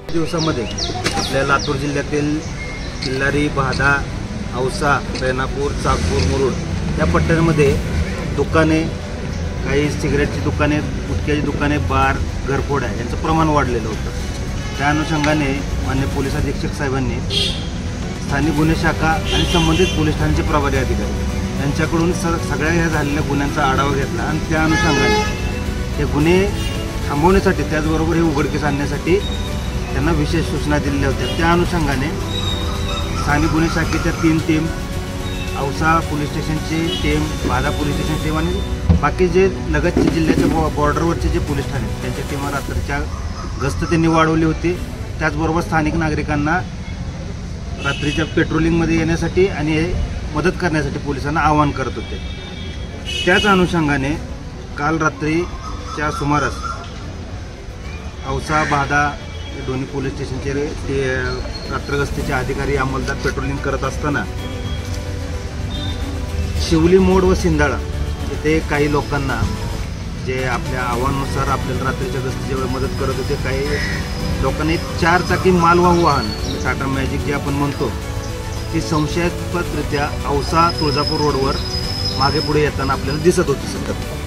दिवसामध्ये आपल्या लातूर जिल्ह्यातील किल्लारी, बहादा, औसा, रेणापूर, चाकूर, मुरुड या पट्ट्यांमध्ये दुकाने, काही सिगरेटची दुकाने, गुटख्याची दुकाने, बार, घरफोड्या यांचं प्रमाण वाढलेलं होतं। त्या अनुषंगाने माननीय पोलीस अधीक्षक साहेबांनी स्थानिक गुन्हे शाखा आणि संबंधित पोलीस ठाण्याचे प्रभारी अधिकारी यांच्याकडून सगळ्या ह्या झालेल्या गुन्ह्यांचा आढावा घेतला आणि त्या अनुषंगाने हे गुन्हे थांबवण्यासाठी, त्याचबरोबर हे उघडकीस आणण्यासाठी त्यांना विशेष सूचना दिलेल्या होत्या। त्या अनुषंगाने स्थानिक गुन्हे शाखेच्या 3 टीम, औसा पोलीस स्टेशनची टीम, बहादा पोलीस स्टेशन टीम आणि बाकी जे लगतच्या जिल्ह्याच्या बॉर्डरवरचे जे पोलीस ठाणे त्यांच्या टीमा रात्रीच्या गस्त त्यांनी वाढवली होती। त्याचबरोबर स्थानिक नागरिकांना रात्रीच्या पेट्रोलिंगमध्ये येण्यासाठी आणि मदत करण्यासाठी पोलिसांना आवाहन करत होते। त्याच अनुषंगाने काल रात्रीच्या सुमारास औसा, बहादा हे दोन्ही पोलीस स्टेशनचे रात्रगस्तीचे अधिकारी अंमलदार पेट्रोलिंग करत असताना शिवली मोड व सिंधाळा येथे काही लोकांना जे आपल्या आव्हानानुसार आपल्याला रात्रीच्या गस्तीच्या वेळी मदत करत होते, काही लोकांनी 4 चाकी मालवाहू वाहन टाटा मॅजिक जे आपण म्हणतो ती संशयास्पदरित्या औसा तुळजापूर रोडवर मागे पुढे येताना आपल्याला दिसत होती सतत।